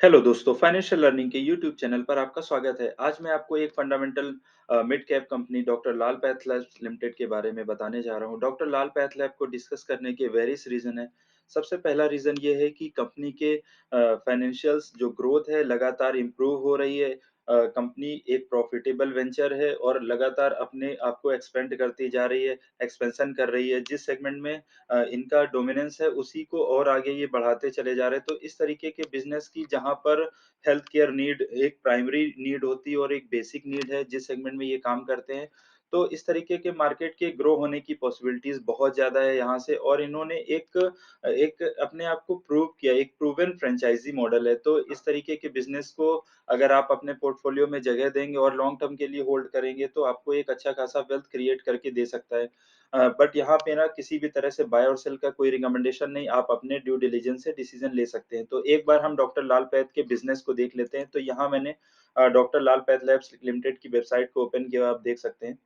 Hello दोस्तों, financial learning के YouTube channel पर आपका स्वागत है। आज मैं आपको एक fundamental mid cap company doctor Lal PathLabs limited के बारे में बताने जा रहा हूँ। डॉक्टर लाल पैथलैब को डिस्कस करने के वेरियस रीज़न हैं। सबसे पहला रीज़न ये है कि कंपनी के फाइनेंशियल्स जो ग्रोथ है लगातार इम्प्रूव हो रही है। कंपनी एक प्रॉफिटेबल वेंचर है और लगातार अपने आप को एक्सपेंड करती जा रही है, एक्सपेंशन कर रही है। जिस सेगमेंट में इनका डोमिनेंस है उसी को और आगे ये बढ़ाते चले जा रहे हैं। तो इस तरीके के बिज़नेस की जहाँ पर हेल्थ केयर नीड एक प्राइमरी नीड होती है और एक बेसिक नीड है जिस सेगमेंट में ये काम करते हैं। तो इस तरीके के मार्केट के ग्रो होने की पॉसिबिलिटीज़ बहुत ज़्यादा है यहाँ से और इन्होंने एक अपने आप को प्रूव किया, एक प्रूवन फ्रैंचाइज़ी मॉडल है। तो इस तरीके के बिज़नेस को अगर आप अपने पोर्टफोलियो में जगह देंगे और लॉन्ग टर्म के लिए होल्ड करेंगे तो आपको एक अच्छा खासा वेल्थ क्रिएट करके दे सकता है। बट यहाँ पे ना किसी भी तरह से बाय और सेल का कोई रिकमेंडेशन नहीं, आप अपने ड्यू डिलिजेंस से डिसीज़न ले सकते हैं। तो एक बार हम डॉक्टर लाल पैथ के बिज़नेस को देख लेते हैं। तो यहाँ मैंने डॉक्टर लाल पैथ लैब्स लिमिटेड की वेबसाइट को ओपन किया, आप देख सकते हैं।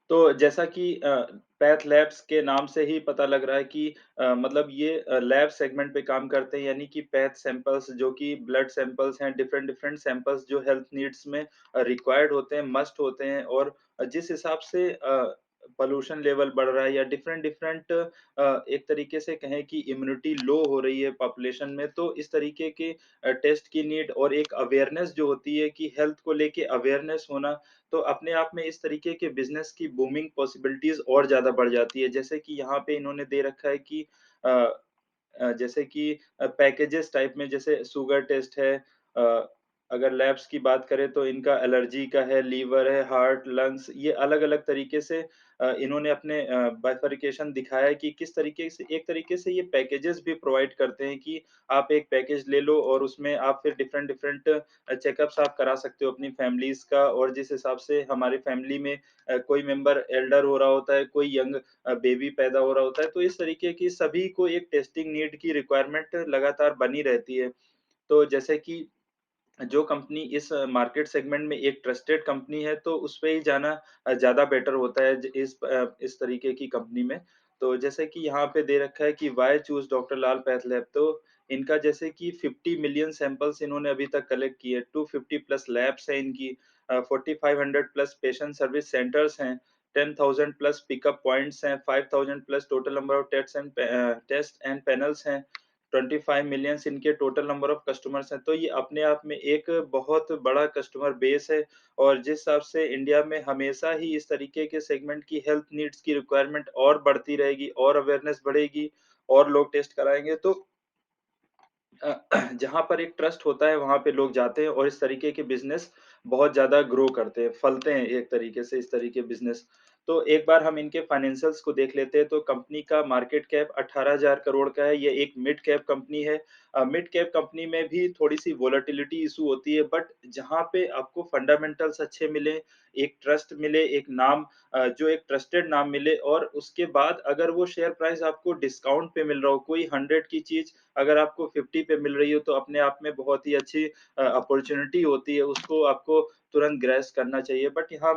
तो जैसा कि पैथ लैब्स के नाम से ही पता लग रहा है कि मतलब ये लैब सेगमेंट पे काम करते हैं, यानी कि पैथ सैंपल्स जो कि ब्लड सैंपल्स हैं, डिफरेंट डिफरेंट सैंपल्स जो हेल्थ नीड्स में रिक्वायर्ड होते हैं, मस्ट होते हैं और जिस हिसाब से पॉल्यूशन लेवल बढ़ रहा है या डिफरेंट डिफरेंट एक तरीके से कहें कि इम्यूनिटी लो हो रही है पॉपुलेशन में, तो इस तरीके के टेस्ट की नीड और एक अवेयरनेस जो होती है कि हेल्थ को लेके अवेयरनेस होना, तो अपने आप में इस तरीके के बिज़नेस की बूमिंग पॉसिबिलिटीज़ और ज़्यादा बढ़ जाती है। जैसे कि यहाँ पे इन्होंने दे रखा है कि अ जैसे कि पैकेजेस टाइप में जैसे शुगर टेस्ट है, अ, अगर लैब्स की बात करें तो इनका एलर्जी का है, लीवर है, हार्ट, लंग्स, ये अलग-अलग तरीके से इन्होंने अपने बाइफरकेशन दिखाया है कि किस तरीके से एक तरीके से ये पैकेजेस भी प्रोवाइड करते हैं कि आप एक पैकेज ले लो और उसमें आप फिर डिफरेंट डिफरेंट चेकअप्स आप करा सकते हो अपनी फैमिलीज़ का, और जिस हिसाब से हमारी फैमिली में कोई मेंबर एल्डर हो रहा होता है, कोई यंग बेबी पैदा हो रहा होता है, तो इस तरीके की सभी को एक टेस्टिंग नीड की रिक्वायरमेंट लगातार बनी रहती है। तो जैसे कि जो कंपनी इस मार्केट सेगमेंट में एक ट्रस्टेड कंपनी है, तो उस पे ही जाना ज़्यादा बेटर होता है इस तरीके की कंपनी में। तो जैसे कि यहाँ पे दे रखा है कि why choose doctor Lal path lab, तो इनका जैसे कि 50 मिलियन सैंपल्स इन्होंने अभी तक कलेक्ट किए, 250 प्लस लैब्स हैं इनकी, 4500 प्लस पेशेंट सर्विस सेंटर्स हैं, 10,000 प्लस पिकअप पॉइंट्स हैं, 5000 plus total number of test and panels हैं। 25 मिलियंस इनके टोटल नंबर ऑफ कस्टमर्स हैं, तो ये अपने आप में एक बहुत बड़ा कस्टमर बेस है और जिस हिसाब से इंडिया में हमेशा ही इस तरीके के सेगमेंट की हेल्थ नीड्स की रिक्वायरमेंट और बढ़ती रहेगी और अवेयरनेस बढ़ेगी और लोग टेस्ट कराएँगे, तो जहाँ पर एक ट्रस्ट होता है वहाँ पे लोग जाते हैं और इस तरीके के बिज़नेस बहुत ज़्यादा ग्रो करते हैं, फलते हैं एक तरीके से इस तरीके बिज़नेस। तो एक बार हम इनके फाइनेंशियल्स को देख लेते हैं, तो कंपनी का मार्केट कैप 18,000 करोड़ का है, ये एक मिड कैप कंपनी है। मिड कैप कंपनी में भी थोड़ी-सी वोलेटिलिटी इश्यू होती है, बट जहाँ पे आपको फंडामेंटल्स अच्छे मिले, एक ट्रस्ट मिले, एक नाम जो एक ट्रस्टेड नाम मिले और उसके बाद अगर वो शेयर प्राइस आपको डिस्काउंट पे मिल रहा हो, कोई 100 की चीज़ अगर आपको 50 पे मिल रही हो, तो अपने आप में बहुत ही अच्छी अपॉर्च्युनिटी होती है, उसको आपको तुरंत ग्रैस्प करना चाहिए। बट यहाँ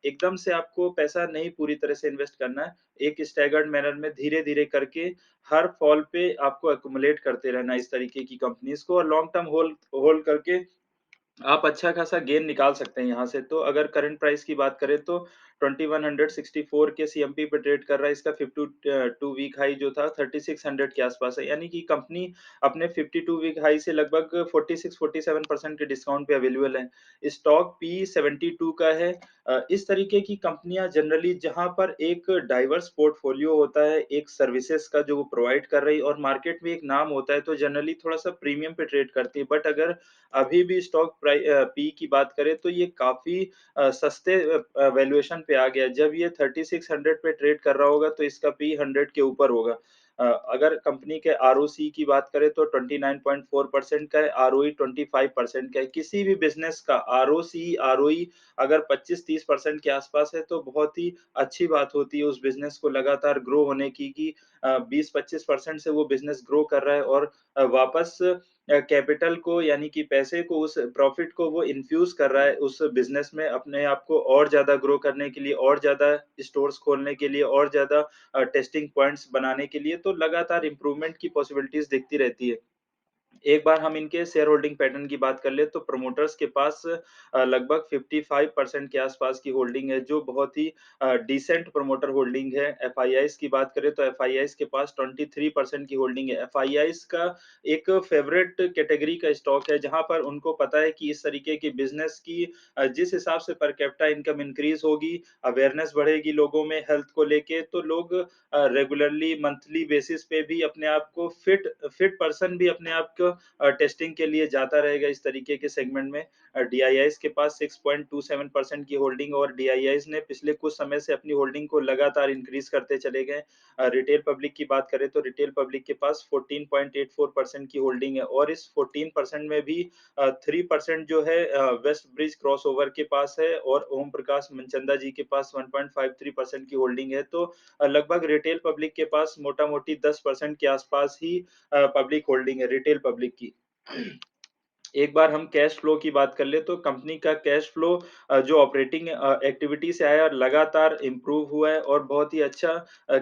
एकदम से आपको पैसा नहीं पूरी तरह से इन्वेस्ट करना है, एक स्टैगर्ड मैनर में धीरे-धीरे करके हर फॉल पे आपको एक्युमुलेट करते रहना है इस तरीके की कंपनीज़ को और लॉन्ग टर्म होल्ड होल्ड करके आप अच्छा खासा गेन निकाल सकते हैं यहाँ से। तो अगर करंट प्राइस की बात करें तो 2164 के सीएमपी पे ट्रेड कर रहा है। इसका 52 वीक हाई जो था 3600 के आसपास है। यानी कि कंपनी अपने 52 वीक हाई से लगभग 46-47% के डिस्काउंट पे अवेलेबल है। स्टॉक पी 72 का है। इस तरीके की कंपनियाँ जनरली जहाँ पर एक डाइवर्स पोर्टफोलियो होता है, एक सर्विसेज़ का जो वो प्रोवाइड कर रही है और मार्केट में एक नाम होता है, तो जनरली थोड़ा-सा प्रीमियम पे ट्रेड करती है। बट अगर अभी भी पी की बात करें तो ये काफ़ी सस्ते वैल्यूएशन पे आ गया है। जब ये 3600 पे ट्रेड कर रहा होगा तो इसका पी 100 के ऊपर होगा। अगर कंपनी के आरओसी की बात करें तो 29.4% का है, आरओई 25% का है। किसी भी बिज़नेस का आरओसी, आरओई अगर 25-30% के आसपास है तो बहुत ही अच्छी बात होती है उस बिज़नेस को लगातार ग्रो होने की कि 20-25% से वो बिज़नेस ग्रो कर रहा है और वापस कैपिटल को यानी कि पैसे को उस प्रॉफ़िट को वो इन्फ्यूज़ कर रहा है उस बिज़नेस में अपने आप को और ज़्यादा ग्रो करने के लिए, और ज़्यादा स्टोर्स खोलने के लिए, और ज़्यादा टेस्टिंग पॉइंट्स बनाने के लिए, तो लगातार इम्प्रूवमेंट की पॉसिबिलिटीज़ दिखती रहती है। एक बार हम इनके शेयर होल्डिंग पैटर्न की बात कर लें तो प्रोमोटर्स के पास लगभग 55% के आसपास की होल्डिंग है, जो बहुत ही डिसेंट प्रोमोटर होल्डिंग है। एफआईआईज़ की बात करें तो एफआईआईज़ के पास 23% की होल्डिंग है। एफआईआईज़ का एक फेवरेट कैटेगरी का स्टॉक है, जहाँ पर उनको पता है कि इस तरीके की बिज़नेस की जिस हिसाब से पर कैपिटा इनकम इंक्रीज़ होगी, अवेयरनेस बढ़ेगी लोगों में हेल्थ को लेके, तो लोग रेगुलरली मंथली बेसिस पे भी अपने आप को फिट फिट पर्सन भी अपने आप को टेस्टिंग के लिए जाता रहेगा इस तरीके के सेगमेंट में। डीआईआईज़ के पास 6.27% की होल्डिंग और डीआईआईज़ ने पिछले कुछ समय से अपनी होल्डिंग को लगातार इंक्रीज़ करते चले गए। रिटेल पब्लिक की बात करें तो रिटेल पब्लिक के पास 14.84% की होल्डिंग है और इस 14% में भी 3% जो है वेस्ट ब्रिज क्रॉसओवर के पास है और ओम प्रकाश मनचंदा जी के पास 1.53% की होल्डिंग है। तो लगभग रिटेल पब्लिक के पास मोटा-मोटी 10% के आसपास ही पब्लिक होल्डिंग है रिटेल पब्लिक की। एक बार हम कैश फ्लो की बात कर लें तो कंपनी का कैश फ्लो जो ऑपरेटिंग एक्टिविटी से आया और लगातार इम्प्रूव हुआ है और बहुत ही अच्छा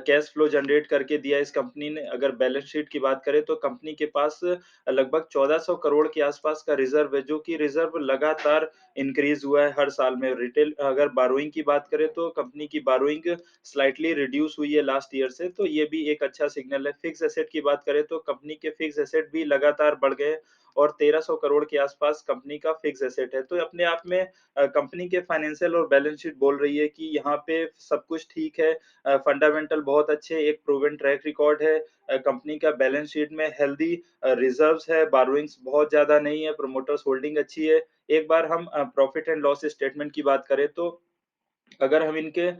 कैश फ्लो जनरेट करके दिया इस कंपनी ने। अगर बैलेंस शीट की बात करें तो कंपनी के पास लगभग 1400 करोड़ के आसपास का रिज़र्व है, जो कि रिज़र्व लगातार इंक्रीज़ हुआ है हर साल में। रिटेल अगर बोरोइंग की बात करें तो कंपनी की बोरोइंग स्लाइटली रिड्यूस हुई है लास्ट ईयर से, तो ये भी एक अच्छा सिग्नल है। फिक्स्ड एसेट की बात करें तो कंपनी के फिक्स्ड एसेट भी लगातार बढ़ गए और 1300 करोड़ के आसपास कंपनी का फिक्स एसेट है। तो अपने आप में कंपनी के फाइनेंशियल और बैलेंस शीट बोल रही है कि यहाँ पे सब कुछ ठीक है। फंडामेंटल बहुत अच्छे, एक प्रूवन ट्रैक रिकॉर्ड है। कंपनी का बैलेंस शीट में हेल्दी रिजर्व्स है, बोरोइंग्स बहुत ज़्यादा नहीं है, प्रोमोटर्स होल्डिंग अच्छी है। एक बार हम प्रॉफिट एंड लॉस स्टेटमेंट की बात करें तो अगर हम इनके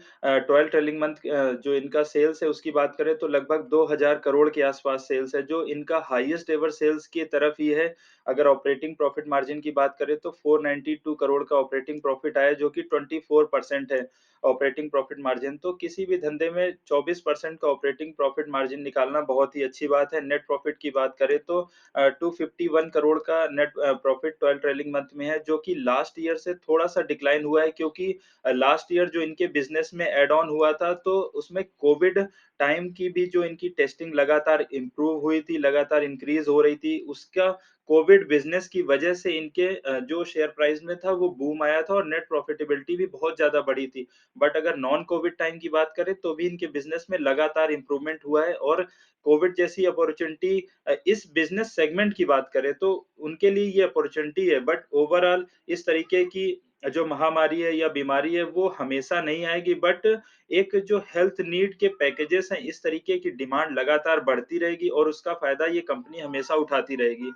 12 ट्रेलिंग मंथ जो इनका सेल्स है उसकी बात करें तो लगभग 2000 करोड़ के आस-पास सेल्स है, जो इनका हाईएस्ट एवर सेल्स की तरफ ही है। अगर ऑपरेटिंग प्रॉफिट मार्जिन की बात करें तो 492 करोड़ का ऑपरेटिंग प्रॉफिट आया, जो कि 24% है ऑपरेटिंग प्रॉफिट मार्जिन। तो किसी भी धंधे में 24% का ऑपरेटिंग प्रॉफिट मार्जिन निकालना बहुत ही अच्छी बात है। नेट प्रॉफिट की बात करें तो 251 करोड़ का नेट प्रॉफिट 12 ट्रेलिंग मंथ में है, जो कि लास्ट ईयर से थोड़ा-सा डिक्लाइन हुआ है, क्योंकि लास्ट ईयर जो इनके बिज़नेस में ऐड ऑन हुआ था, तो उसमें कोविड टाइम की भी जो इनकी टेस्टिंग लगातार इम्प्रूव हुई थी, लगातार इंक्रीज़ हो रही थी, उसका कोविड बिज़नेस की वजह से इनके जो शेयर प्राइस में था वो बूम आया था और नेट प्रॉफिटेबिलिटी भी बहुत ज़्यादा बढ़ी थी। बट अगर नॉन कोविड टाइम की बात करें तो भी इनके बिज़नेस में लगातार इम्प्रूवमेंट हुआ है और कोविड जैसी अपॉर्च्युनिटी इस बिज़नेस सेगमेंट की बात करें तो उनके लिए ये अपॉर्च्युनिटी है, बट ओवरऑल इस तरीके की जो महामारी है या बीमारी है वो हमेशा नहीं आएगी, बट एक जो हेल्थ नीड के पैकेजेस हैं, इस तरीके की डिमांड लगातार बढ़ती रहेगी और उसका फ़ायदा ये कंपनी हमेशा उठाती रहेगी।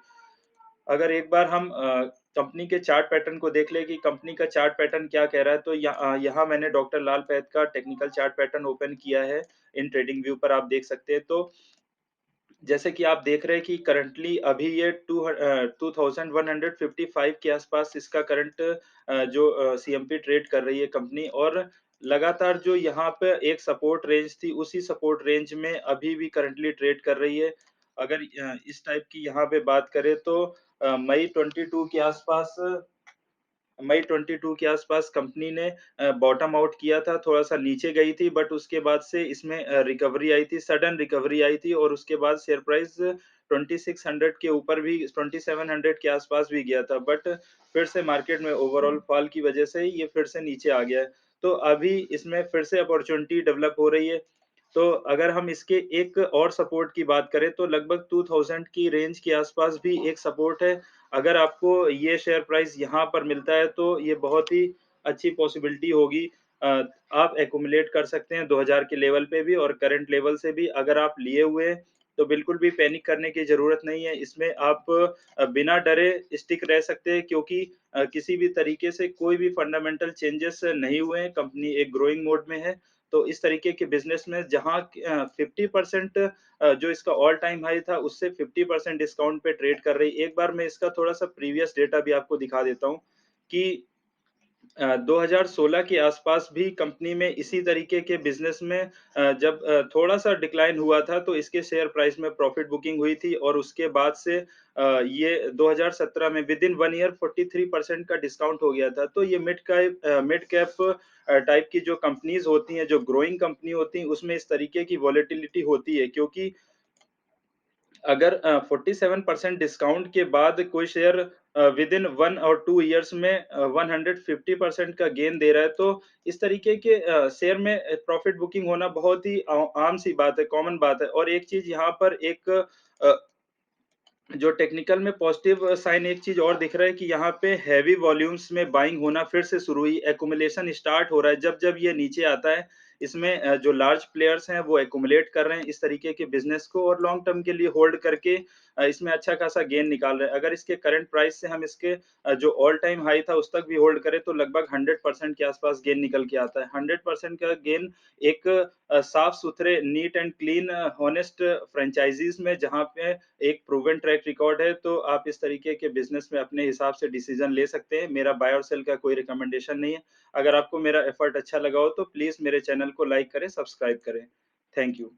अगर एक बार हम कंपनी के चार्ट पैटर्न को देख लें कि कंपनी का चार्ट पैटर्न क्या कह रहा है, तो यहाँ मैंने डॉक्टर लाल पैथ का टेक्निकल चार्ट पैटर्न ओपन किया है। इन ट्रेडिंग व्यू पर आप देख सकते हैं। तो जैसे कि आप देख रहे हैं कि करंटली अभी ये 2155 के आसपास इसका करंट जो सीएमपी ट्रेड कर रही है कंपनी, और लगातार जो यहाँ पे एक सपोर्ट रेंज थी, उसी सपोर्ट रेंज में अभी भी करंटली ट्रेड कर रही है। अगर इस टाइप की यहाँ पे बात करें तो मई 22 के आसपास मई 22 के आसपास कंपनी ने बॉटम आउट किया था, थोड़ा-सा नीचे गई थी, बट उसके बाद से इसमें रिकवरी आई थी, सडन रिकवरी आई थी और उसके बाद शेयर प्राइस 2600 के ऊपर भी 2700 के आसपास भी गया था, बट फिर से मार्केट में ओवरऑल फॉल की वजह से ये फिर से नीचे आ गया है। तो अभी इसमें फिर से अपॉर्च्युनिटी डेवलप हो रही है। तो अगर हम इसके एक और सपोर्ट की बात करें तो लगभग 2000 की रेंज के आसपास भी एक सपोर्ट है। अगर आपको ये शेयर प्राइस यहाँ पर मिलता है तो ये बहुत ही अच्छी पॉसिबिलिटी होगी। अ, आप एक्युमुलेट कर सकते हैं 2000 के लेवल पे भी और करंट लेवल से भी अगर आप लिए हुए हैं, तो बिल्कुल भी पैनिक करने की ज़रूरत नहीं है। इसमें आप बिना डरे स्टिक रह सकते हैं, क्योंकि किसी भी तरीके से कोई भी फंडामेंटल चेंजेस नहीं हुए हैं, कंपनी एक ग्रोइंग मोड में है। तो इस तरीके के बिज़नेस में जहाँ 50% जो इसका ऑल टाइम हाई था उससे 50% डिस्काउंट पे ट्रेड कर रही है। एक बार मैं इसका थोड़ा-सा प्रीवियस डेटा भी आपको दिखा देता हूँ कि 2016 के आसपास भी कंपनी में इसी तरीके के बिज़नेस में जब थोड़ा-सा डिक्लाइन हुआ था तो इसके शेयर प्राइस में प्रॉफिट बुकिंग हुई थी और उसके बाद से ये 2017 में विदिन 1 ईयर 43% का डिस्काउंट हो गया था। तो ये मिड कैप टाइप की जो कंपनीज़ होती हैं, जो ग्रोइंग कंपनी होती हैं, उसमें इस तरीके की वॉलेटिलिटी होती है, क्योंकि अगर 47% डिस्काउंट के बाद कोई शेयर विदिन 1 और 2 इयर्स में 150% का गेन दे रहा है, तो इस तरीके के शेयर में प्रॉफिट बुकिंग होना बहुत ही आम-सी बात है, कॉमन बात है। और एक चीज़ यहाँ पर एक जो टेक्निकल में पॉजिटिव साइन एक चीज़ और दिख रहा है कि यहाँ पे हेवी वॉल्यूम्स में बाइंग होना फिर से शुरू हुई, एक्युमुलेशन स्टार्ट हो रहा है। जब-जब ये नीचे आता है, इसमें जो लार्ज प्लेयर्स हैं वो एक्युमुलेट कर रहे हैं इस तरीके के बिज़नेस को और लॉन्ग टर्म के लिए होल्ड करके इसमें अच्छा खासा गेन निकाल रहे हैं। अगर इसके करंट प्राइस से हम इसके जो ऑल टाइम हाई था उस तक भी होल्ड करें तो लगभग 100% के आस-पास गेन निकल के आता है। 100% का गेन एक साफ-सुथरे नीट एंड क्लीन हॉनेस्ट फ्रेंचाइज़ीज़ में जहाँ पे एक प्रूवन ट्रैक रिकॉर्ड है, तो आप इस तरीके के बिज़नेस में अपने हिसाब से डिसीज़न ले सकते हैं। मेरा बाय और सेल का कोई रिकमेंडेशन नहीं है। अगर आपको मेरा एफर्ट अच्छा लगा हो, तो प्लीज़ मेरे चैनल को लाइक करें, सब्सक्राइब करें। Thank you.